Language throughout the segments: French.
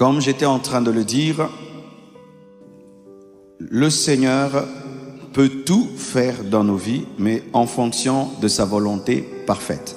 Comme j'étais en train de le dire, le Seigneur peut tout faire dans nos vies, mais en fonction de sa volonté parfaite.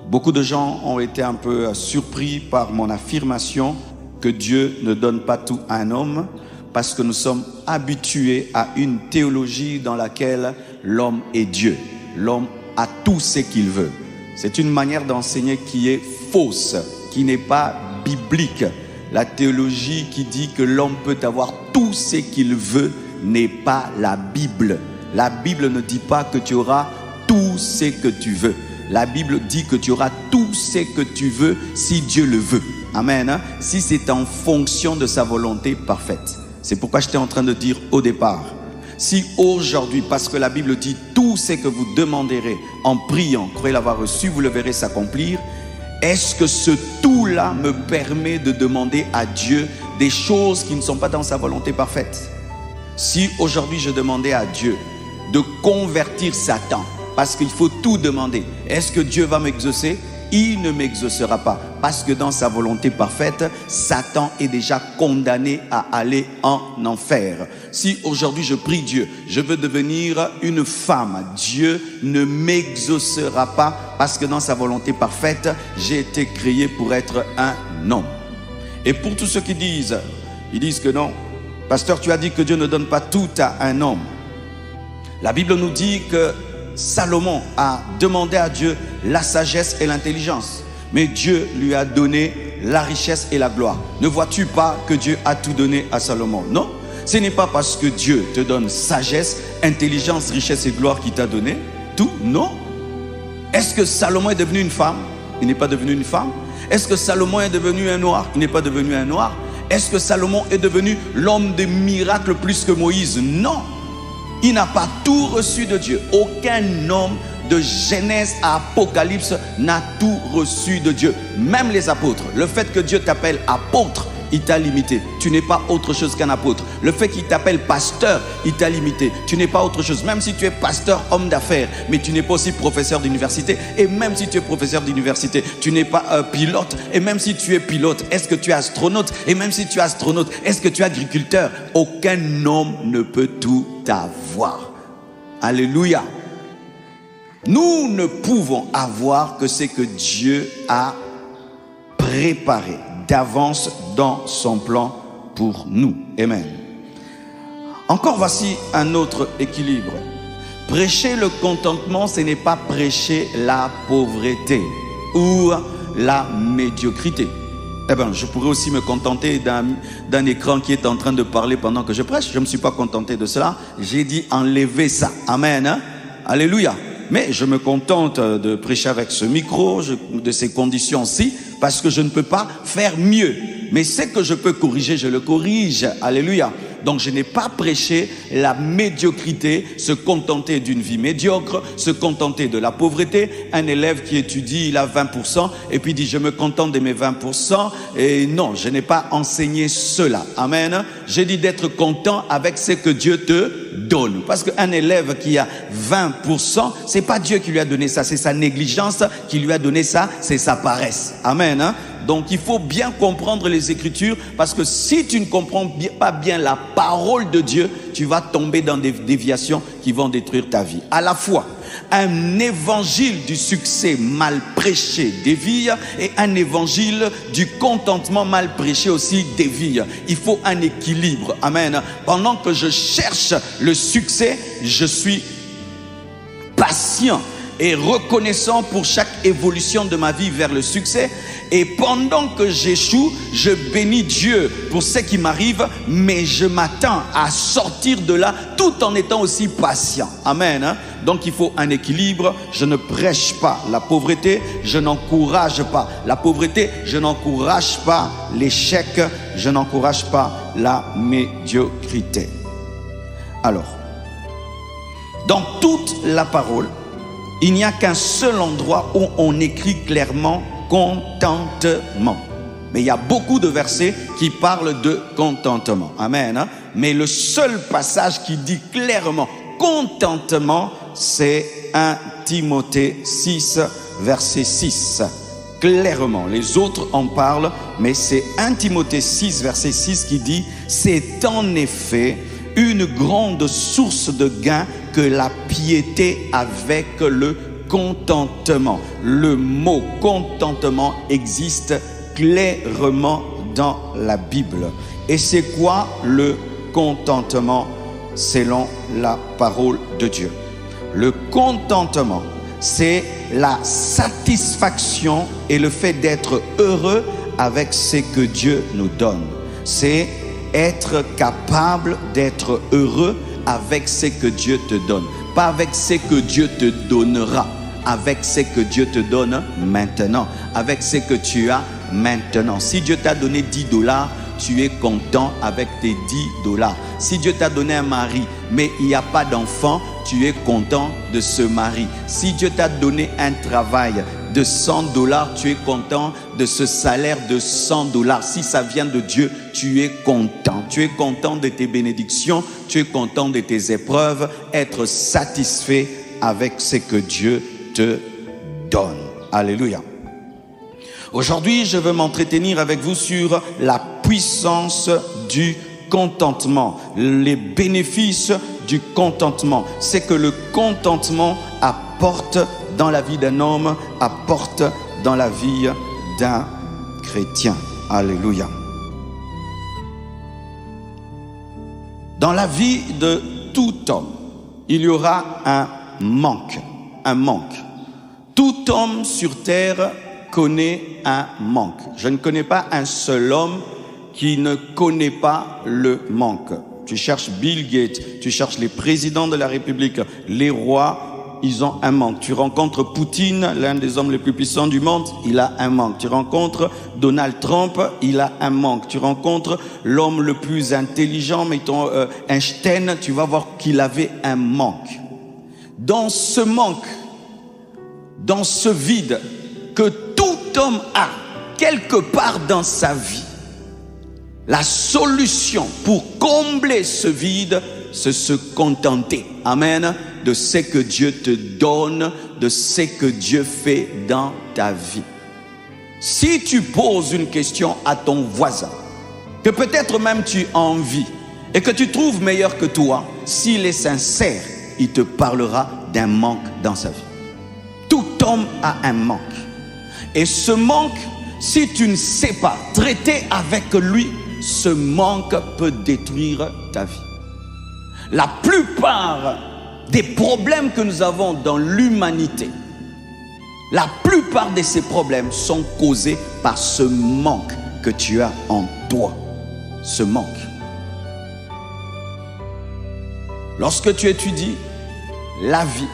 Beaucoup de gens ont été un peu surpris par mon affirmation que Dieu ne donne pas tout à un homme, parce que nous sommes habitués à une théologie dans laquelle l'homme est Dieu. L'homme a tout ce qu'il veut. C'est une manière d'enseigner qui est fausse, qui n'est pas biblique. La théologie qui dit que l'homme peut avoir tout ce qu'il veut n'est pas la Bible. La Bible ne dit pas que tu auras tout ce que tu veux. La Bible dit que tu auras tout ce que tu veux si Dieu le veut. Amen. Si c'est en fonction de sa volonté parfaite. C'est pourquoi j'étais en train de dire au départ, si aujourd'hui, parce que la Bible dit tout ce que vous demanderez en priant, croyez l'avoir reçu, vous le verrez s'accomplir. Est-ce que ce tout-là me permet de demander à Dieu des choses qui ne sont pas dans sa volonté parfaite? Si aujourd'hui je demandais à Dieu de convertir Satan, parce qu'il faut tout demander, est-ce que Dieu va m'exaucer? Il ne m'exaucera pas, parce que dans sa volonté parfaite, Satan est déjà condamné à aller en enfer. Si aujourd'hui je prie Dieu, je veux devenir une femme, Dieu ne m'exaucera pas, parce que dans sa volonté parfaite, j'ai été créé pour être un homme. Et pour tous ceux qui disent, ils disent que non, pasteur, tu as dit que Dieu ne donne pas tout à un homme. La Bible nous dit que Salomon a demandé à Dieu la sagesse et l'intelligence, mais Dieu lui a donné la richesse et la gloire. Ne vois-tu pas que Dieu a tout donné à Salomon? Non, ce n'est pas parce que Dieu te donne sagesse, intelligence, richesse et gloire qu'il t'a donné tout. Non. Est-ce que Salomon est devenu une femme? Il n'est pas devenu une femme. Est-ce que Salomon est devenu un noir? Il n'est pas devenu un noir. Est-ce que Salomon est devenu l'homme des miracles plus que Moïse? Non. Il n'a pas tout reçu de Dieu. Aucun homme de Genèse à Apocalypse n'a tout reçu de Dieu. Même les apôtres. Le fait que Dieu t'appelle apôtre, il t'a limité. Tu n'es pas autre chose qu'un apôtre. Le fait qu'il t'appelle pasteur, il t'a limité. Tu n'es pas autre chose. Même si tu es pasteur, homme d'affaires, mais tu n'es pas aussi professeur d'université. Et même si tu es professeur d'université, tu n'es pas pilote. Et même si tu es pilote, est-ce que tu es astronaute? Et même si tu es astronaute, est-ce que tu es agriculteur? Aucun homme ne peut tout avoir. Alléluia. Nous ne pouvons avoir que ce que Dieu a préparé d'avance dans son plan pour nous. Amen. Encore voici un autre équilibre. Prêcher le contentement, ce n'est pas prêcher la pauvreté ou la médiocrité. Eh bien, je pourrais aussi me contenter d'un écran qui est en train de parler pendant que je prêche. Je ne me suis pas contenté de cela. J'ai dit enlever ça. Amen. Hein? Alléluia. Mais je me contente de prêcher avec ce micro, de ces conditions-ci, parce que je ne peux pas faire mieux. Mais ce que je peux corriger, je le corrige. Alléluia. Donc je n'ai pas prêché la médiocrité, se contenter d'une vie médiocre, se contenter de la pauvreté. Un élève qui étudie, il a 20% et puis dit je me contente de mes 20%. Et non, je n'ai pas enseigné cela. Amen. J'ai dit d'être content avec ce que Dieu te donne. Parce qu'un élève qui a 20%, c'est pas Dieu qui lui a donné ça, c'est sa négligence qui lui a donné ça, c'est sa paresse. Amen. Hein? Donc il faut bien comprendre les Écritures, parce que si tu ne comprends pas bien la parole de Dieu, tu vas tomber dans des déviations qui vont détruire ta vie. À la fois, un évangile du succès mal prêché dévie, et un évangile du contentement mal prêché aussi dévie. Il faut un équilibre. Amen. Pendant que je cherche le succès, je suis patient et reconnaissant pour chaque évolution de ma vie vers le succès. Et pendant que j'échoue, je bénis Dieu pour ce qui m'arrive, mais je m'attends à sortir de là tout en étant aussi patient. Amen. Hein? Donc il faut un équilibre. Je ne prêche pas la pauvreté, je n'encourage pas la pauvreté, je n'encourage pas l'échec, je n'encourage pas la médiocrité. Alors, dans toute la parole, il n'y a qu'un seul endroit où on écrit clairement contentement. Mais il y a beaucoup de versets qui parlent de contentement. Amen. Hein? Mais le seul passage qui dit clairement contentement, c'est 1 Timothée 6, verset 6. clairement. Les autres en parlent, mais c'est 1 Timothée 6, verset 6 qui dit « C'est en effet une grande source de gain que la piété avec le contentement. » Le mot contentement existe clairement dans la Bible. Et c'est quoi le contentement selon la parole de Dieu? Le contentement, c'est la satisfaction et le fait d'être heureux avec ce que Dieu nous donne. C'est être capable d'être heureux avec ce que Dieu te donne. Pas avec ce que Dieu te donnera, avec ce que Dieu te donne maintenant, avec ce que tu as maintenant. Si Dieu t'a donné $10, tu es content avec tes $10. Si Dieu t'a donné un mari, mais il n'y a pas d'enfant, tu es content de ce mari. Si Dieu t'a donné un travail de $100, tu es content de ce salaire de $100. Si ça vient de Dieu, tu es content. Tu es content de tes bénédictions, tu es content de tes épreuves, être satisfait avec ce que Dieu te donne. Alléluia. Aujourd'hui, je veux m'entretenir avec vous sur la puissance du contentement, les bénéfices du contentement. C'est que le contentement apporte dans la vie d'un homme, apporte dans la vie d'un chrétien. Alléluia. Dans la vie de tout homme, il y aura un manque. Un manque. Tout homme sur terre connaît un manque. Je ne connais pas un seul homme qui ne connaît pas le manque. Tu cherches Bill Gates, tu cherches les présidents de la République, les rois, ils ont un manque. Tu rencontres Poutine, l'un des hommes les plus puissants du monde, il a un manque. Tu rencontres Donald Trump, il a un manque. Tu rencontres l'homme le plus intelligent, mettons Einstein, tu vas voir qu'il avait un manque. Dans ce manque, dans ce vide que tout homme a quelque part dans sa vie, la solution pour combler ce vide, c'est se contenter, amen, de ce que Dieu te donne, de ce que Dieu fait dans ta vie. Si tu poses une question à ton voisin, que peut-être même tu envies et que tu trouves meilleur que toi, s'il est sincère, il te parlera d'un manque dans sa vie. Tout homme a un manque. Et ce manque, si tu ne sais pas traiter avec lui, ce manque peut détruire ta vie. La plupart des problèmes que nous avons dans l'humanité, la plupart de ces problèmes sont causés par ce manque que tu as en toi. Ce manque. Lorsque tu étudies la vie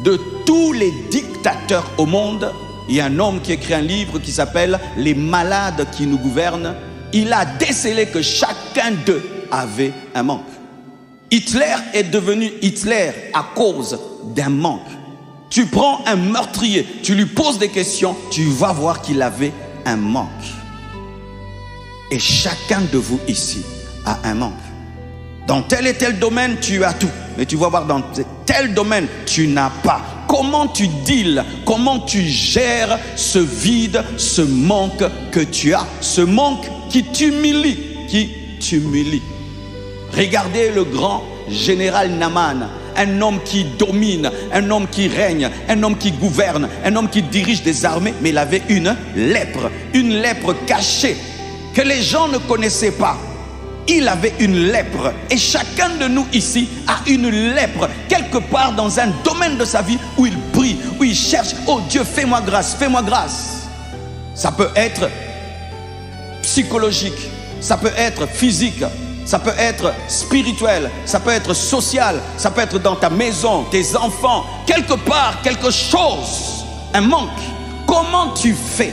de tous les dictateurs au monde, il y a un homme qui écrit un livre qui s'appelle « Les malades qui nous gouvernent ». Il a décelé que chacun d'eux avait un manque. Hitler est devenu Hitler à cause d'un manque. Tu prends un meurtrier, tu lui poses des questions, tu vas voir qu'il avait un manque. Et chacun de vous ici a un manque. Dans tel et tel domaine, tu as tout. Mais tu vas voir dans tel domaine, tu n'as pas. Comment tu deals, comment tu gères ce vide, ce manque que tu as, ce manque qui t'humilie, Regardez le grand général Naaman, un homme qui domine, un homme qui règne, un homme qui gouverne, un homme qui dirige des armées, mais il avait une lèpre cachée que les gens ne connaissaient pas. Il avait une lèpre et chacun de nous ici a une lèpre quelque part dans un domaine de sa vie où il prie, où il cherche, oh Dieu, fais-moi grâce, fais-moi grâce. Ça peut être psychologique, ça peut être physique, ça peut être spirituel, ça peut être social, ça peut être dans ta maison, tes enfants, quelque part, quelque chose, un manque. Comment tu fais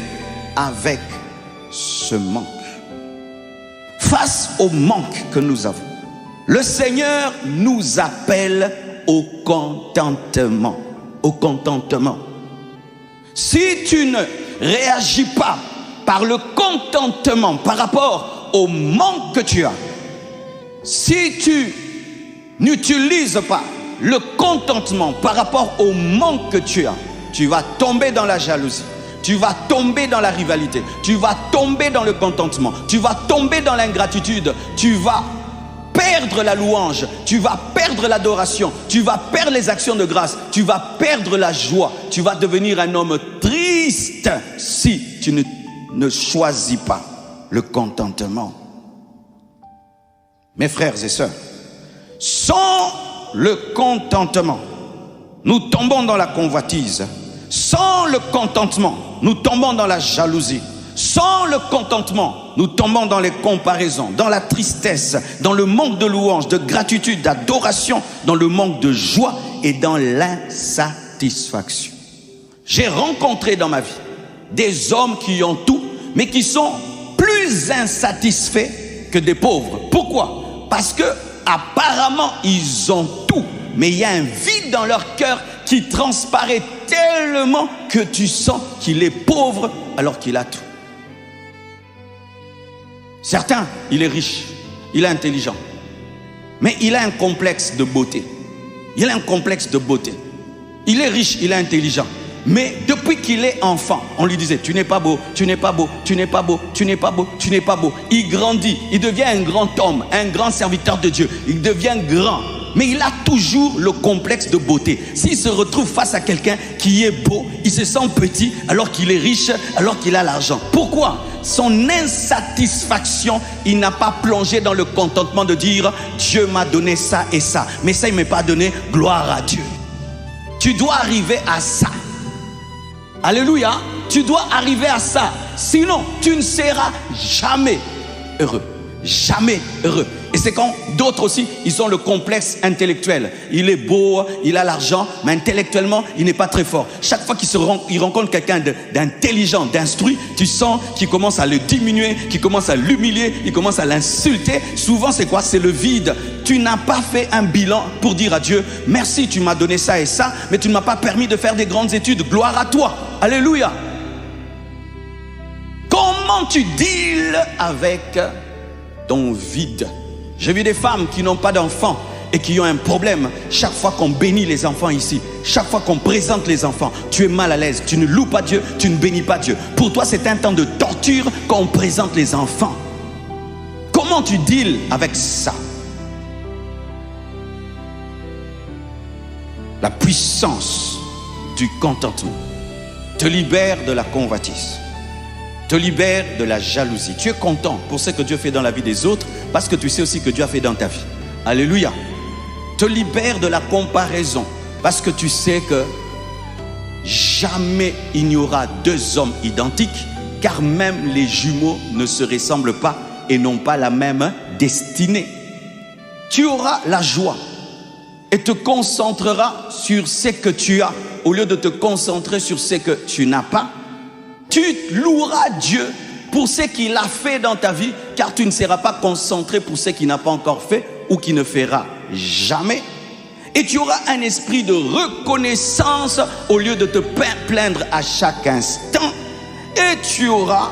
avec ce manque? Face au manque que nous avons, le Seigneur nous appelle au contentement. Au contentement. Si tu ne réagis pas par le contentement par rapport au manque que tu as, si tu n'utilises pas le contentement par rapport au manque que tu as, tu vas tomber dans la jalousie. tu vas tomber dans la rivalité, tu vas tomber dans le contentement, tu vas tomber dans l'ingratitude, tu vas perdre la louange, tu vas perdre l'adoration, tu vas perdre les actions de grâce, tu vas perdre la joie, tu vas devenir un homme triste si tu ne choisis pas le contentement. Mes frères et sœurs, sans le contentement, nous tombons dans la convoitise. Sans le contentement, nous tombons dans la jalousie. Sans le contentement, nous tombons dans les comparaisons, dans la tristesse, dans le manque de louange, de gratitude, d'adoration, dans le manque de joie et dans l'insatisfaction. J'ai rencontré dans ma vie des hommes qui ont tout, mais qui sont plus insatisfaits que des pauvres. Pourquoi? Parce que apparemment ils ont tout, mais il y a un vide dans leur cœur qui transparaît tellement que tu sens qu'il est pauvre alors qu'il a tout. Certains, il est riche, il est intelligent, mais il a un complexe de beauté. Il a un complexe de beauté. Il est riche, il est intelligent, mais depuis qu'il est enfant, on lui disait: tu n'es pas beau, tu n'es pas beau, tu n'es pas beau, tu n'es pas beau, tu n'es pas beau. Il grandit, il devient un grand homme, un grand serviteur de Dieu. Il devient grand, mais il a toujours le complexe de beauté. S'il se retrouve face à quelqu'un qui est beau, il se sent petit alors qu'il est riche, alors qu'il a l'argent. Pourquoi? Son insatisfaction, il n'a pas plongé dans le contentement de dire: Dieu m'a donné ça et ça, mais ça il ne m'a pas donné, gloire à Dieu. Tu dois arriver à ça. Alléluia. Tu dois arriver à ça. Sinon, tu ne seras jamais heureux. Jamais heureux. Et c'est quand d'autres aussi, ils ont le complexe intellectuel. Il est beau, il a l'argent, mais intellectuellement, il n'est pas très fort. Chaque fois qu'il rencontre quelqu'un d'intelligent, d'instruit, tu sens qu'il commence à le diminuer, qu'il commence à l'humilier, il commence à l'insulter. Souvent, c'est quoi? C'est le vide. Tu n'as pas fait un bilan pour dire à Dieu: merci, tu m'as donné ça et ça, mais tu ne m'as pas permis de faire des grandes études. Gloire à toi. Alléluia. Comment tu deals avec ton vide? J'ai vu des femmes qui n'ont pas d'enfants et qui ont un problème. Chaque fois qu'on bénit les enfants ici, chaque fois qu'on présente les enfants, tu es mal à l'aise, tu ne loues pas Dieu, tu ne bénis pas Dieu. Pour toi, c'est un temps de torture quand on présente les enfants. Comment tu deals avec ça? La puissance du contentement te libère de la convoitise, te libère de la jalousie. Tu es content pour ce que Dieu fait dans la vie des autres parce que tu sais aussi que Dieu a fait dans ta vie. Alléluia. Te libère de la comparaison parce que tu sais que jamais il n'y aura deux hommes identiques, car même les jumeaux ne se ressemblent pas et n'ont pas la même destinée. Tu auras la joie et te concentreras sur ce que tu as au lieu de te concentrer sur ce que tu n'as pas. Tu loueras Dieu pour ce qu'il a fait dans ta vie, car tu ne seras pas concentré pour ce qu'il n'a pas encore fait ou qu'il ne fera jamais. Et tu auras un esprit de reconnaissance au lieu de te plaindre à chaque instant. Et tu auras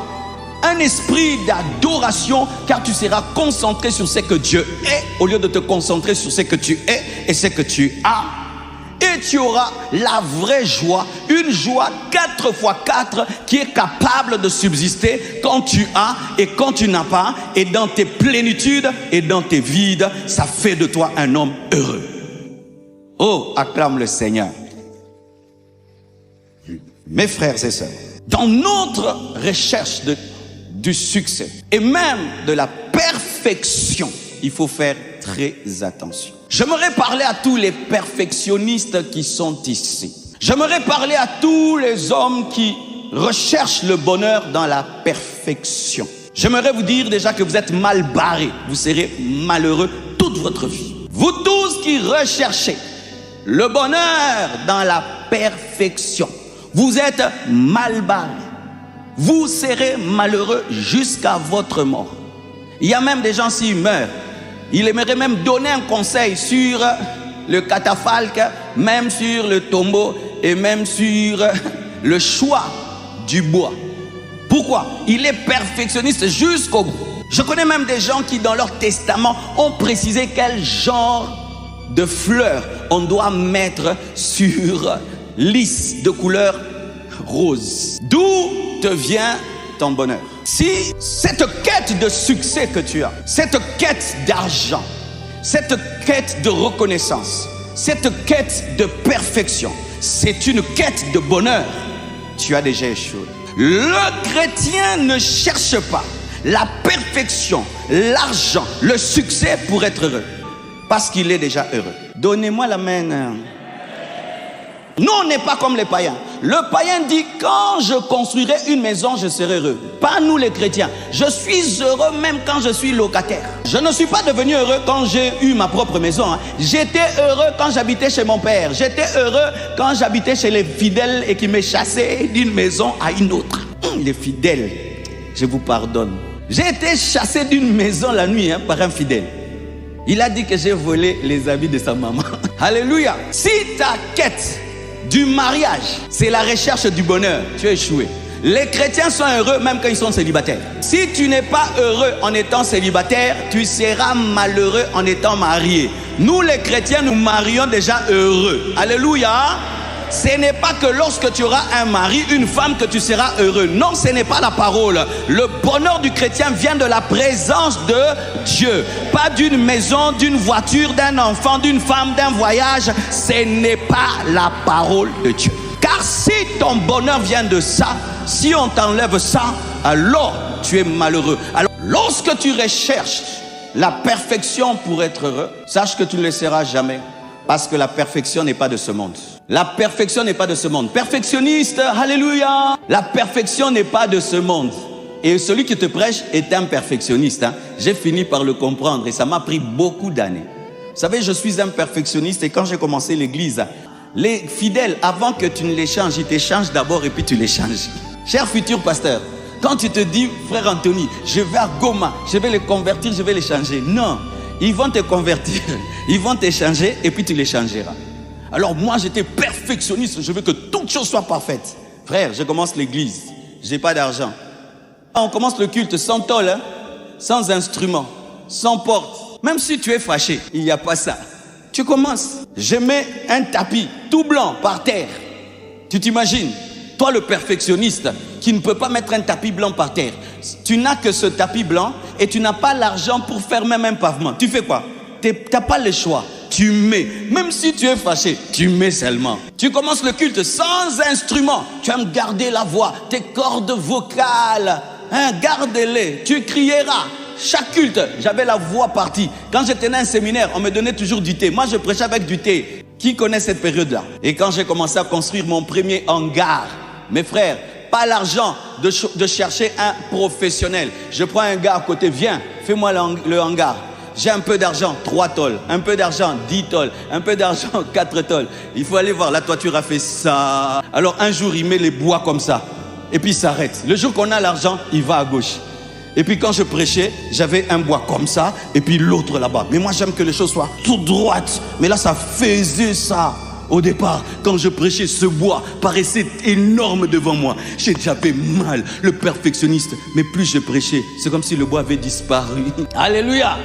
un esprit d'adoration, car tu seras concentré sur ce que Dieu est au lieu de te concentrer sur ce que tu es et ce que tu as. Et tu auras la vraie joie, une joie 4x4 qui est capable de subsister quand tu as et quand tu n'as pas, et dans tes plénitudes et dans tes vides, ça fait de toi un homme heureux. Oh, acclame le Seigneur. Mes frères et sœurs, dans notre recherche du succès et même de la perfection, il faut faire très attention. J'aimerais parler à tous les perfectionnistes qui sont ici. J'aimerais parler à tous les hommes qui recherchent le bonheur dans la perfection. J'aimerais vous dire déjà que vous êtes mal barrés. Vous serez malheureux toute votre vie. Vous tous qui recherchez le bonheur dans la perfection, vous êtes mal barrés. Vous serez malheureux jusqu'à votre mort. Il y a même des gens, s'ils meurent, il aimerait même donner un conseil sur le catafalque, même sur le tombeau et même sur le choix du bois. Pourquoi? Il est perfectionniste jusqu'au bout. Je connais même des gens qui dans leur testament ont précisé quel genre de fleurs on doit mettre sur lys de couleur rose. D'où te vient ton bonheur? Si cette quête de succès que tu as, cette quête d'argent, cette quête de reconnaissance, cette quête de perfection, c'est une quête de bonheur, tu as déjà échoué. Le chrétien ne cherche pas la perfection, l'argent, le succès pour être heureux, parce qu'il est déjà heureux. Donnez-moi la main. Nous, on n'est pas comme les païens. Le païen dit, quand je construirai une maison, je serai heureux. Pas nous les chrétiens. Je suis heureux même quand je suis locataire. Je ne suis pas devenu heureux quand j'ai eu ma propre maison. J'étais heureux quand j'habitais chez mon père. J'étais heureux quand j'habitais chez les fidèles et qui me chassaient d'une maison à une autre. Les fidèles, je vous pardonne. J'ai été chassé d'une maison la nuit par un fidèle. Il a dit que j'ai volé les habits de sa maman. Alléluia. Si ta quête du mariage, c'est la recherche du bonheur, tu as échoué. Les chrétiens sont heureux même quand ils sont célibataires. Si tu n'es pas heureux en étant célibataire, tu seras malheureux en étant marié. Nous les chrétiens, nous marions déjà heureux. Alléluia. Ce n'est pas que lorsque tu auras un mari, une femme, que tu seras heureux. Non, ce n'est pas la parole. Le bonheur du chrétien vient de la présence de Dieu. Pas d'une maison, d'une voiture, d'un enfant, d'une femme, d'un voyage. Ce n'est pas la parole de Dieu. Car si ton bonheur vient de ça, si on t'enlève ça, alors tu es malheureux. Alors, lorsque tu recherches la perfection pour être heureux, sache que tu ne le seras jamais. Parce que la perfection n'est pas de ce monde. La perfection n'est pas de ce monde. Perfectionniste, alléluia. La perfection n'est pas de ce monde. Et celui qui te prêche est un perfectionniste. J'ai fini par le comprendre et ça m'a pris beaucoup d'années. Vous savez, je suis un perfectionniste et quand j'ai commencé l'église, les fidèles, avant que tu ne les changes, ils t'échangent d'abord et puis tu les changes. Cher futur pasteur, quand tu te dis, frère Anthony, je vais à Goma, je vais les convertir, je vais les changer. Non. Ils vont te convertir, ils vont t'échanger et puis tu les changeras. Alors moi j'étais perfectionniste, je veux que toute chose soit parfaite. Frère, je commence l'église, j'ai pas d'argent. On commence le culte sans tôle, sans instrument, sans porte. Même si tu es fâché, il n'y a pas ça. Tu commences, je mets un tapis tout blanc par terre. Tu t'imagines, toi le perfectionniste qui ne peut pas mettre un tapis blanc par terre. Tu n'as que ce tapis blanc et tu n'as pas l'argent pour faire même un pavement. Tu fais quoi? Tu n'as pas le choix. Tu mets. Même si tu es fâché, tu mets seulement. Tu commences le culte sans instrument. Tu aimes garder la voix, tes cordes vocales. Garde-les. Tu crieras. Chaque culte, j'avais la voix partie. Quand j'étais dans un séminaire, on me donnait toujours du thé. Moi, je prêchais avec du thé. Qui connaît cette période-là? Et quand j'ai commencé à construire mon premier hangar, mes frères, pas l'argent de chercher un professionnel. Je prends un gars à côté, viens, fais-moi le hangar. J'ai un peu d'argent, 3 tôles. Un peu d'argent, 10 tôles. Un peu d'argent, 4 tôles. Il faut aller voir, la toiture a fait ça. Alors un jour, il met les bois comme ça. Et puis il s'arrête. Le jour qu'on a l'argent, il va à gauche. Et puis quand je prêchais, j'avais un bois comme ça. Et puis l'autre là-bas. Mais moi, j'aime que les choses soient tout droites. Mais là, ça faisait ça. Au départ, quand je prêchais, ce bois paraissait énorme devant moi. J'avais mal, le perfectionniste. Mais plus je prêchais, c'est comme si le bois avait disparu. Alléluia!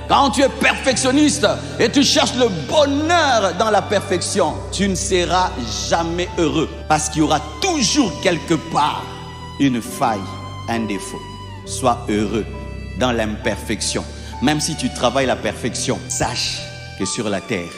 Quand tu es perfectionniste et tu cherches le bonheur dans la perfection, tu ne seras jamais heureux. Parce qu'il y aura toujours quelque part une faille, un défaut. Sois heureux dans l'imperfection. Même si tu travailles la perfection, sache que sur la terre,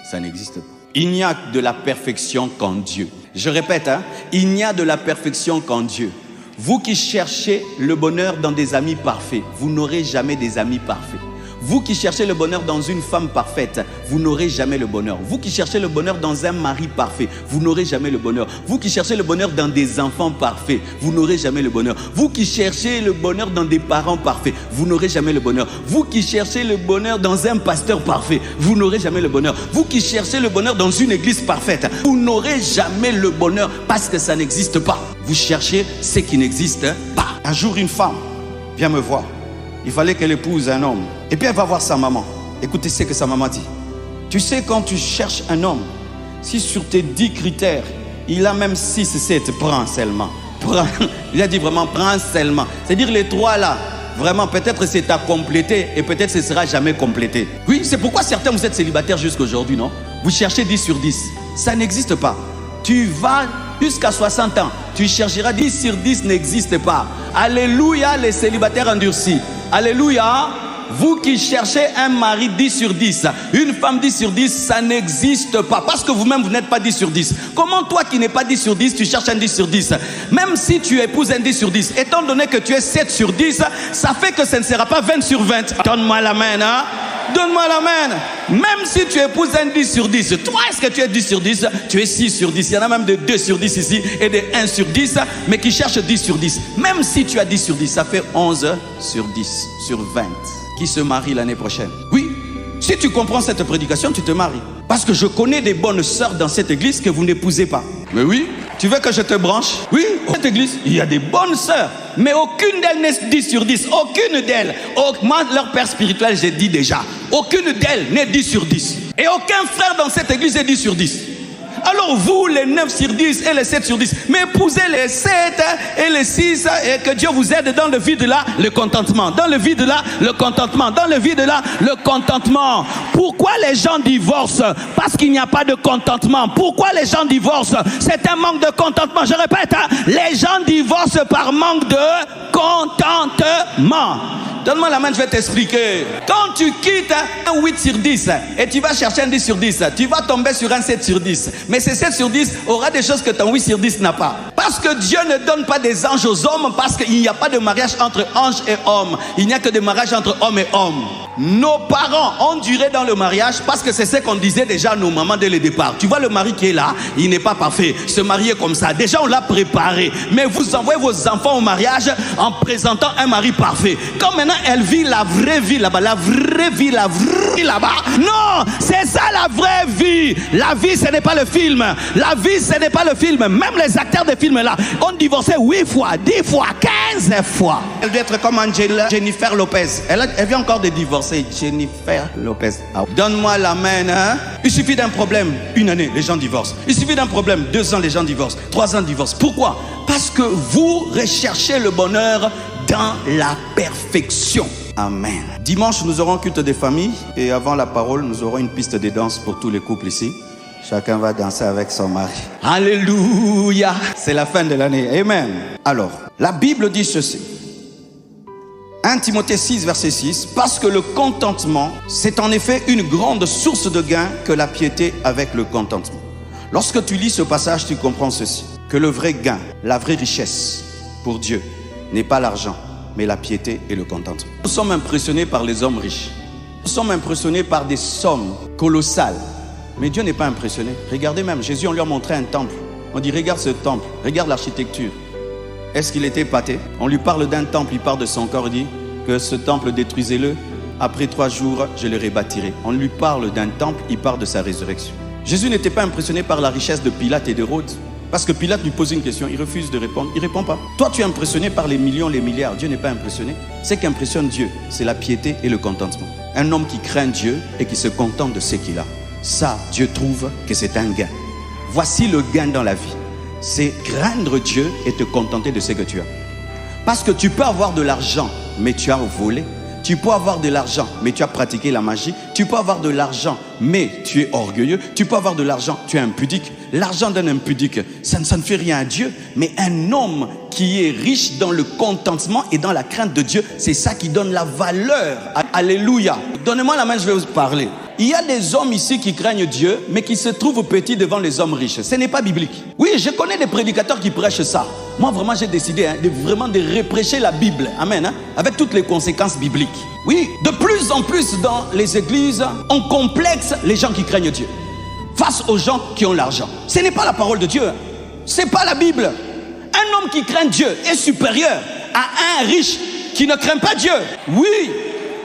ça n'existe pas. Il n'y a de la perfection qu'en Dieu. Je répète, il n'y a de la perfection qu'en Dieu. Vous qui cherchez le bonheur dans des amis parfaits, vous n'aurez jamais des amis parfaits. Vous qui cherchez le bonheur dans une femme parfaite, vous n'aurez jamais le bonheur. Vous qui cherchez le bonheur dans un mari parfait, vous n'aurez jamais le bonheur. Vous qui cherchez le bonheur dans des enfants parfaits, vous n'aurez jamais le bonheur. Vous qui cherchez le bonheur dans des parents parfaits, vous n'aurez jamais le bonheur. Vous qui cherchez le bonheur dans un pasteur parfait, vous n'aurez jamais le bonheur. Vous qui cherchez le bonheur dans une église parfaite, vous n'aurez jamais le bonheur parce que ça n'existe pas. Vous cherchez ce qui n'existe pas. Un jour, une femme vient me voir. Il fallait qu'elle épouse un homme. Et puis elle va voir sa maman. Écoutez ce que sa maman dit. Tu sais, quand tu cherches un homme, si sur tes 10 critères, il a même 6, 7, prends seulement. Prends. Il a dit vraiment, prends seulement. C'est-à-dire les 3 là, vraiment, peut-être c'est à compléter et peut-être ce ne sera jamais complété. Oui, c'est pourquoi certains vous êtes célibataires jusqu'à aujourd'hui, non? Vous cherchez 10 sur 10. Ça n'existe pas. Tu vas jusqu'à 60 ans, tu chercheras 10 sur 10 n'existe pas. Alléluia, les célibataires endurcis. Alléluia. Vous qui cherchez un mari 10 sur 10, une femme 10 sur 10, ça n'existe pas. Parce que vous-même, vous n'êtes pas 10 sur 10. Comment toi qui n'es pas 10 sur 10, tu cherches un 10 sur 10? Même si tu épouses un 10 sur 10, étant donné que tu es 7 sur 10, ça fait que ça ne sera pas 20 sur 20. Donne-moi la main, hein? Donne-moi la main. Même si tu épouses un 10 sur 10, toi, est-ce que tu es 10 sur 10? Tu es 6 sur 10. Il y en a même de 2 sur 10 ici et de 1 sur 10, mais qui cherchent 10 sur 10. Même si tu as 10 sur 10, ça fait 11 sur 10, sur 20. Qui se marie l'année prochaine. Oui, si tu comprends cette prédication, tu te maries. Parce que je connais des bonnes sœurs dans cette église que vous n'épousez pas. Mais oui, tu veux que je te branche? Oui, dans cette église, il y a des bonnes sœurs. Mais aucune d'elles n'est 10 sur 10. Aucune d'elles. Moi, leur père spirituel, j'ai dit déjà. Aucune d'elles n'est 10 sur 10. Et aucun frère dans cette église est 10 sur 10. Alors vous, les 9 sur 10 et les 7 sur 10, mais épousez les 7 et les 6 et que Dieu vous aide dans le vide là, le contentement. Dans le vide là, le contentement. Dans le vide là, le contentement. Pourquoi les gens divorcent? Parce qu'il n'y a pas de contentement. Pourquoi les gens divorcent? C'est un manque de contentement. Je répète, hein, les gens divorcent par manque de contentement. Donne-moi la main, je vais t'expliquer. Quand tu quittes un 8 sur 10 et tu vas chercher un 10 sur 10, tu vas tomber sur un 7 sur 10. Mais ce 7 sur 10 aura des choses que ton 8 sur 10 n'a pas. Parce que Dieu ne donne pas des anges aux hommes, parce qu'il n'y a pas de mariage entre anges et hommes. Il n'y a que des mariages entre hommes et hommes. Nos parents ont duré dans le mariage parce que c'est ce qu'on disait déjà à nos mamans dès le départ. Tu vois le mari qui est là, il n'est pas parfait. Se marier comme ça, déjà on l'a préparé. Mais vous envoyez vos enfants au mariage en présentant un mari parfait. Quand maintenant elle vit la vraie vie là-bas, la vraie vie là-bas. Non, c'est ça la vraie vie. La vie, ce n'est pas le film. La vie, ce n'est pas le film. Même les acteurs de films là ont divorcé 8 fois, 10 fois, 15 fois. Elle doit être comme Jennifer Lopez. Elle vient encore de divorcer. Jennifer Lopez. Donne-moi la main, hein? Il suffit d'un problème, 1 année, les gens divorcent. Il suffit d'un problème, 2 ans, les gens divorcent. 3 ans, divorcent. Pourquoi? Parce que vous recherchez le bonheur dans la perfection. Amen. Dimanche, nous aurons culte des familles et avant la parole, nous aurons une piste de danse pour tous les couples ici. Chacun va danser avec son mari. Alléluia. C'est la fin de l'année. Amen. Alors, la Bible dit ceci. 1 Timothée 6, verset 6. Parce que le contentement, c'est en effet une grande source de gain que la piété avec le contentement. Lorsque tu lis ce passage, tu comprends ceci. Que le vrai gain, la vraie richesse pour Dieu n'est pas l'argent, mais la piété et le contentement. Nous sommes impressionnés par les hommes riches. Nous sommes impressionnés par des sommes colossales. Mais Dieu n'est pas impressionné. Regardez même, Jésus, on lui a montré un temple. On dit, regarde ce temple, regarde l'architecture. Est-ce qu'il était épaté? On lui parle d'un temple, il parle de son corps, il dit que ce temple, détruisez-le. Après 3 jours, je le rebâtirai. On lui parle d'un temple, il parle de sa résurrection. Jésus n'était pas impressionné par la richesse de Pilate et d'Hérode. Parce que Pilate lui pose une question, il refuse de répondre, il ne répond pas. Toi, tu es impressionné par les millions, les milliards. Dieu n'est pas impressionné. Ce qui impressionne Dieu, c'est la piété et le contentement. Un homme qui craint Dieu et qui se contente de ce qu'il a. Ça, Dieu trouve que c'est un gain. Voici le gain dans la vie. C'est craindre Dieu et te contenter de ce que tu as. Parce que tu peux avoir de l'argent, mais tu as volé. Tu peux avoir de l'argent, mais tu as pratiqué la magie. Tu peux avoir de l'argent, mais tu es orgueilleux. Tu peux avoir de l'argent, tu es impudique. L'argent d'un impudique, ça ne fait rien à Dieu. Mais un homme qui est riche dans le contentement et dans la crainte de Dieu, c'est ça qui donne la valeur. Alléluia. Donnez-moi la main, je vais vous parler. Il y a des hommes ici qui craignent Dieu, mais qui se trouvent petits devant les hommes riches. Ce n'est pas biblique. Oui, je connais des prédicateurs qui prêchent ça. Moi, vraiment, j'ai décidé de reprêcher la Bible. Amen. Hein, avec toutes les conséquences bibliques. Oui, de plus en plus dans les églises, on complexe les gens qui craignent Dieu face aux gens qui ont l'argent. Ce n'est pas la parole de Dieu. Ce n'est pas la Bible. Un homme qui craint Dieu est supérieur à un riche qui ne craint pas Dieu. Oui,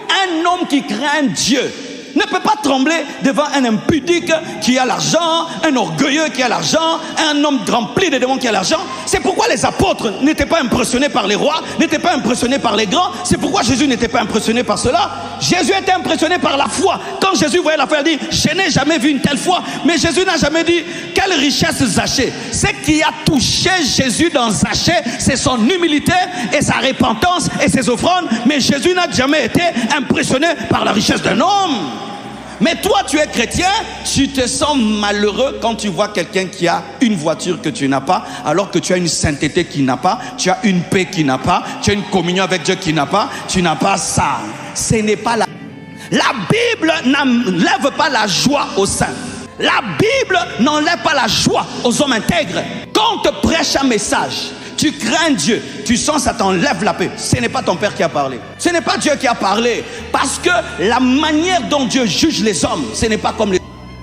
un homme qui craint Dieu ne peut pas trembler devant un impudique qui a l'argent, un orgueilleux qui a l'argent, un homme rempli de démons qui a l'argent. C'est pourquoi les apôtres n'étaient pas impressionnés par les rois, n'étaient pas impressionnés par les grands. C'est pourquoi Jésus n'était pas impressionné par cela. Jésus était impressionné par la foi. Quand Jésus voyait la foi, il dit, je n'ai jamais vu une telle foi. Mais Jésus n'a jamais dit, quelle richesse Zachée. Ce qui a touché Jésus dans Zachée, c'est son humilité et sa repentance et ses offrandes. Mais Jésus n'a jamais été impressionné par la richesse d'un homme. Mais toi, tu es chrétien, tu te sens malheureux quand tu vois quelqu'un qui a une voiture que tu n'as pas, alors que tu as une sainteté qui n'a pas, tu as une paix qui n'a pas, tu as une communion avec Dieu qui n'a pas, tu n'as pas ça. Ce n'est pas la... La Bible n'enlève pas la joie aux saints. La Bible n'enlève pas la joie aux hommes intègres. Quand on te prêche un message, tu crains Dieu, tu sens ça t'enlève la paix. Ce n'est pas ton Père qui a parlé. Ce n'est pas Dieu qui a parlé. Parce que la manière dont Dieu juge les hommes, ce n'est pas comme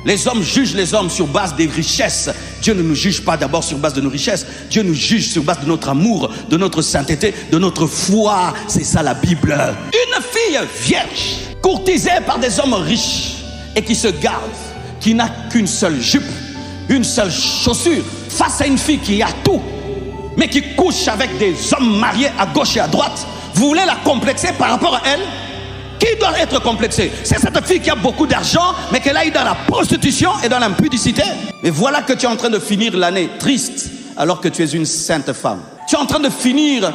les hommes jugent les hommes sur base des richesses. Dieu ne nous juge pas d'abord sur base de nos richesses. Dieu nous juge sur base de notre amour, de notre sainteté, de notre foi. C'est ça la Bible. Une fille vierge, courtisée par des hommes riches et qui se garde, qui n'a qu'une seule jupe, une seule chaussure, face à une fille qui a tout, mais qui couche avec des hommes mariés à gauche et à droite, vous voulez la complexer par rapport à elle? Qui doit être complexé? C'est cette fille qui a beaucoup d'argent, mais qu'elle aille dans la prostitution et dans l'impudicité. Mais voilà que tu es en train de finir l'année triste, alors que tu es une sainte femme. Tu es en train de finir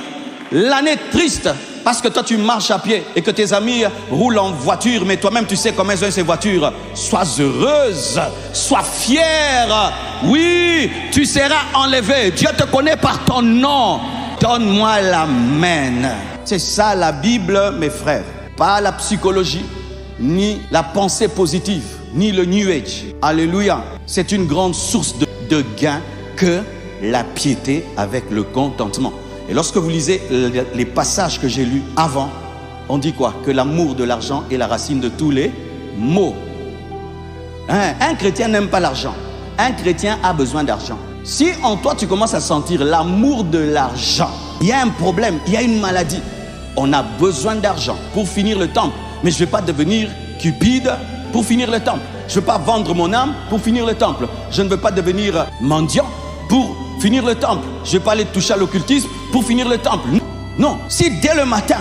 l'année triste, parce que toi tu marches à pied et que tes amis roulent en voiture, mais toi-même tu sais comment elles ont ces voitures. Sois heureuse, sois fière. Oui, tu seras enlevée. Dieu te connaît par ton nom. Donne-moi l'amen. C'est ça la Bible, mes frères. Pas la psychologie, ni la pensée positive, ni le New Age. Alléluia. C'est une grande source de gain que la piété avec le contentement. Et lorsque vous lisez les passages que j'ai lus avant, on dit quoi? Que l'amour de l'argent est la racine de tous les maux. Un chrétien n'aime pas l'argent. Un chrétien a besoin d'argent. Si en toi tu commences à sentir l'amour de l'argent, il y a un problème, il y a une maladie. On a besoin d'argent pour finir le temple. Mais je ne vais pas devenir cupide pour finir le temple. Je ne veux pas vendre mon âme pour finir le temple. Je ne veux pas devenir mendiant pour finir le temple. Je ne vais pas aller toucher à l'occultisme pour finir le temple. Non, si dès le matin,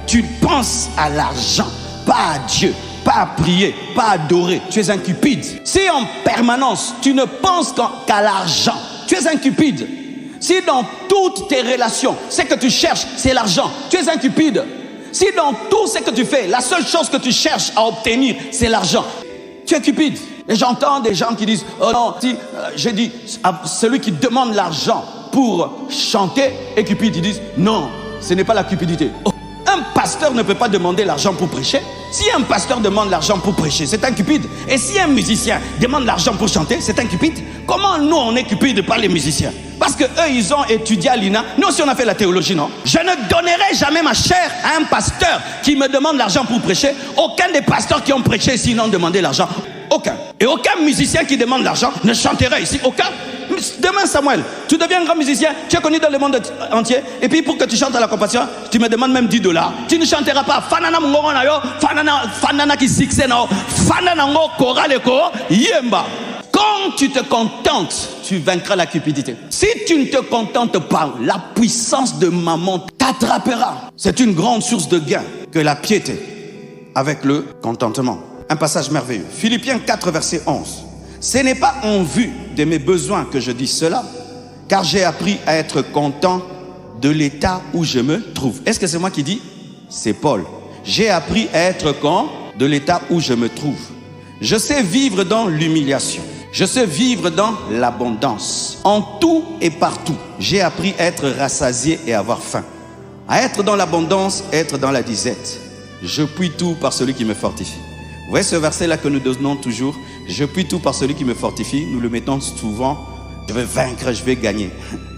tu penses à l'argent, pas à Dieu, pas à prier, pas à adorer, tu es un cupide. Si en permanence, tu ne penses qu'à l'argent, tu es un cupide. Si dans toutes tes relations, ce que tu cherches, c'est l'argent, tu es un cupide. Si dans tout ce que tu fais, la seule chose que tu cherches à obtenir, c'est l'argent, tu es cupide. Et j'entends des gens qui disent, oh non, si, j'ai dit, celui qui demande l'argent pour chanter est cupide. Ils disent, non, ce n'est pas la cupidité. Oh, un pasteur ne peut pas demander l'argent pour prêcher. Si un pasteur demande l'argent pour prêcher, c'est un cupide. Et si un musicien demande l'argent pour chanter, c'est un cupide. Comment nous, on est cupide par les musiciens? Parce que eux, ils ont étudié à l'INA. Nous aussi, on a fait la théologie, non? Je ne donnerai jamais ma chair à un pasteur qui me demande l'argent pour prêcher. Aucun des pasteurs qui ont prêché ici n'ont demandé l'argent. Aucun. Et aucun musicien qui demande l'argent ne chantera ici. Aucun. Demain, Samuel, tu deviens un grand musicien, tu es connu dans le monde entier, et puis pour que tu chantes à la compassion, tu me demandes même $10. Tu ne chanteras pas. Fanana mungongo na yo, fanana ki sikse na yo, fanana ngo koraleko, yemba. Quand tu te contentes, tu vaincras la cupidité. Si tu ne te contentes pas, la puissance de maman t'attrapera. C'est une grande source de gain que la piété avec le contentement. Un passage merveilleux. Philippiens 4, verset 11. Ce n'est pas en vue de mes besoins que je dis cela, car j'ai appris à être content de l'état où je me trouve. Est-ce que c'est moi qui dis? C'est Paul. J'ai appris à être content de l'état où je me trouve. Je sais vivre dans l'humiliation. Je sais vivre dans l'abondance. En tout et partout, j'ai appris à être rassasié et avoir faim. À être dans l'abondance, être dans la disette. Je puis tout par celui qui me fortifie. Vous voyez ce verset-là que nous donnons toujours? Je puis tout par celui qui me fortifie. Nous le mettons souvent. Je vais vaincre, je vais gagner.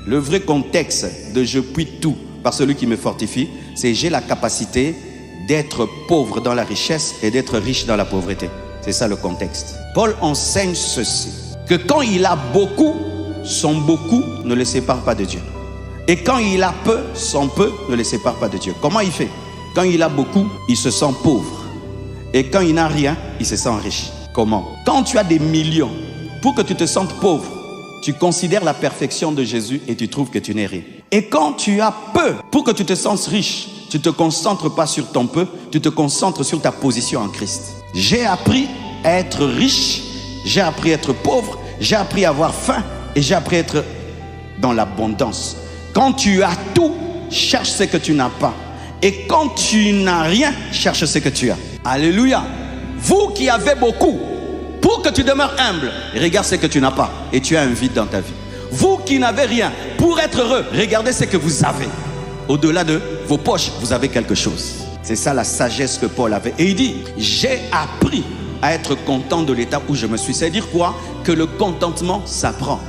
Le vrai contexte de je puis tout par celui qui me fortifie, c'est j'ai la capacité d'être pauvre dans la richesse et d'être riche dans la pauvreté. C'est ça le contexte. Paul enseigne ceci, que quand il a beaucoup, son beaucoup ne le sépare pas de Dieu. Et quand il a peu, son peu ne le sépare pas de Dieu. Comment il fait? Quand il a beaucoup, il se sent pauvre. Et quand il n'a rien, il se sent riche. Comment? Quand tu as des millions, pour que tu te sentes pauvre, tu considères la perfection de Jésus et tu trouves que tu n'es rien. Et quand tu as peu, pour que tu te sentes riche, tu ne te concentres pas sur ton peu, tu te concentres sur ta position en Christ. J'ai appris à être riche, j'ai appris à être pauvre, j'ai appris à avoir faim et j'ai appris à être dans l'abondance. Quand tu as tout, cherche ce que tu n'as pas. Et quand tu n'as rien, cherche ce que tu as. Alléluia. Vous qui avez beaucoup, pour que tu demeures humble, regarde ce que tu n'as pas et tu as un vide dans ta vie. Vous qui n'avez rien, pour être heureux, regardez ce que vous avez. Au-delà de vos poches, vous avez quelque chose. C'est ça la sagesse que Paul avait. Et il dit, j'ai appris à être content de l'état où je me suis. C'est-à-dire quoi? Que le contentement s'apprend.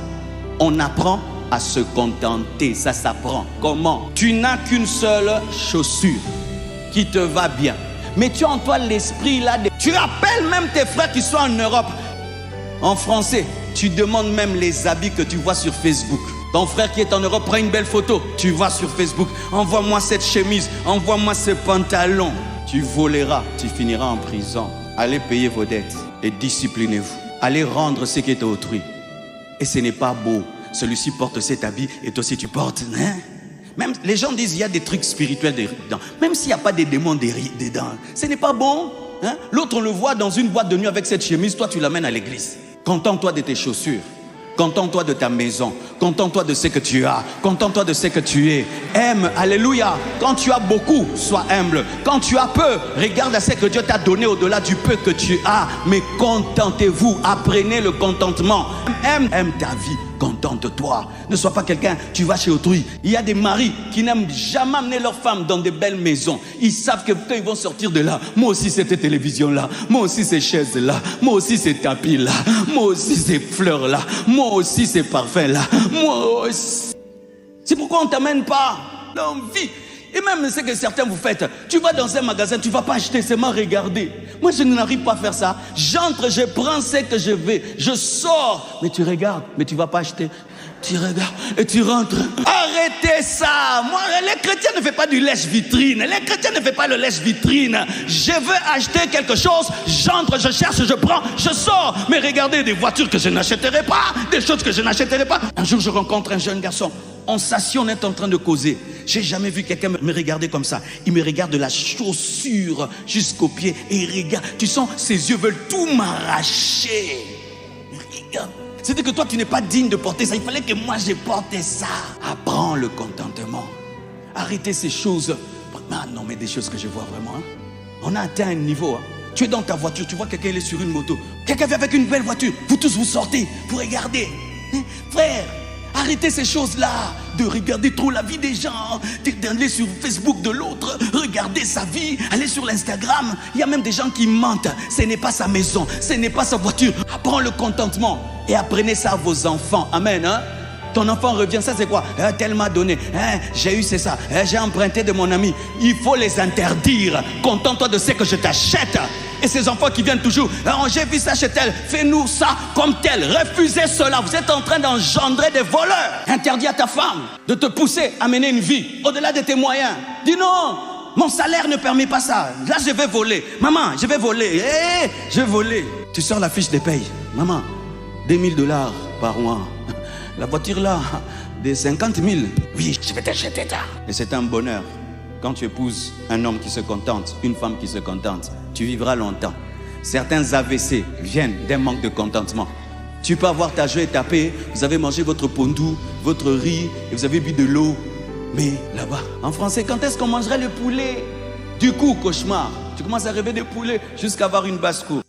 On apprend à se contenter, ça s'apprend. Comment? Tu n'as qu'une seule chaussure qui te va bien. Mais tu as en toi l'esprit là. Tu appelles même tes frères qui sont en Europe. En français, tu demandes même les habits que tu vois sur Facebook. Ton frère qui est en Europe prend une belle photo. Tu vas sur Facebook. Envoie-moi cette chemise. Envoie-moi ce pantalon. Tu voleras. Tu finiras en prison. Allez payer vos dettes et disciplinez-vous. Allez rendre ce qui est autrui. Et ce n'est pas beau. Celui-ci porte cet habit et toi aussi tu portes. Hein? Même les gens disent il y a des trucs spirituels dedans. Même s'il n'y a pas des démons dedans, ce n'est pas bon. Hein? L'autre on le voit dans une boîte de nuit avec cette chemise, toi tu l'amènes à l'église. Contente-toi de tes chaussures. Contente-toi de ta maison. Contente-toi de ce que tu as. Contente-toi de ce que tu es. Aime, alléluia. Quand tu as beaucoup, sois humble. Quand tu as peu, regarde à ce que Dieu t'a donné au-delà du peu que tu as. Mais contentez-vous. Apprenez le contentement. Aime ta vie. Contente-toi. Ne sois pas quelqu'un, tu vas chez autrui. Il y a des maris qui n'aiment jamais amener leurs femmes dans des belles maisons. Ils savent que quand ils vont sortir de là, moi aussi cette télévision-là, moi aussi ces chaises-là, moi aussi ces tapis-là, moi aussi ces fleurs-là, moi aussi ces parfums-là, moi aussi. C'est pourquoi on ne t'amène pas l'envie. Et même ce que certains vous faites, tu vas dans un magasin, tu ne vas pas acheter, seulement regarder. Moi, je n'arrive pas à faire ça. J'entre, je prends ce que je veux, je sors. Mais tu regardes, mais tu ne vas pas acheter. Tu regardes et tu rentres. Arrêtez ça. Moi, les chrétiens ne font pas du lèche-vitrine. Les chrétiens ne font pas le lèche-vitrine. Je veux acheter quelque chose, j'entre, je cherche, je prends, je sors. Mais regardez, des voitures que je n'achèterai pas, des choses que je n'achèterai pas. Un jour, je rencontre un jeune garçon. On s'assied, on est en train de causer. J'ai jamais vu quelqu'un me regarder comme ça. Il me regarde de la chaussure jusqu'au pied et il regarde. Tu sens, ses yeux veulent tout m'arracher. Regarde. C'est-à-dire que toi, tu n'es pas digne de porter ça. Il fallait que moi, j'ai porté ça. Apprends le contentement. Arrêtez ces choses. Ah non, mais des choses que je vois vraiment. Hein. On a atteint un niveau. Hein. Tu es dans ta voiture, tu vois quelqu'un, il est sur une moto. Quelqu'un vient avec une belle voiture. Vous tous, vous sortez. Vous regardez. Hein? Frère, arrêtez ces choses-là, de regarder trop la vie des gens, d'aller sur Facebook de l'autre, regarder sa vie, aller sur l'Instagram. Il y a même des gens qui mentent. Ce n'est pas sa maison, ce n'est pas sa voiture. Apprends le contentement et apprenez ça à vos enfants. Amen. Hein? Ton enfant revient, ça c'est quoi? Tel m'a donné, j'ai eu c'est ça, j'ai emprunté de mon ami. Il faut les interdire. Contente-toi de ce que je t'achète. Et ces enfants qui viennent toujours, j'ai vu ça chez tel, fais-nous ça comme tel. Refusez cela, vous êtes en train d'engendrer des voleurs. Interdis à ta femme de te pousser à mener une vie au-delà de tes moyens. Dis non, mon salaire ne permet pas ça. Là je vais voler, maman, je vais voler, je vais voler. Tu sors la fiche de paye, maman, 2000 $ par mois. La voiture là, des 50 000. Oui, je vais t'acheter ça. Et c'est un bonheur. Quand tu épouses un homme qui se contente, une femme qui se contente, tu vivras longtemps. Certains AVC viennent d'un manque de contentement. Tu peux avoir ta joie et ta paix, vous avez mangé votre pondou, votre riz, et vous avez bu de l'eau. Mais là-bas, en français, quand est-ce qu'on mangerait le poulet? Du coup, cauchemar, tu commences à rêver de poulet jusqu'à avoir une basse-cour.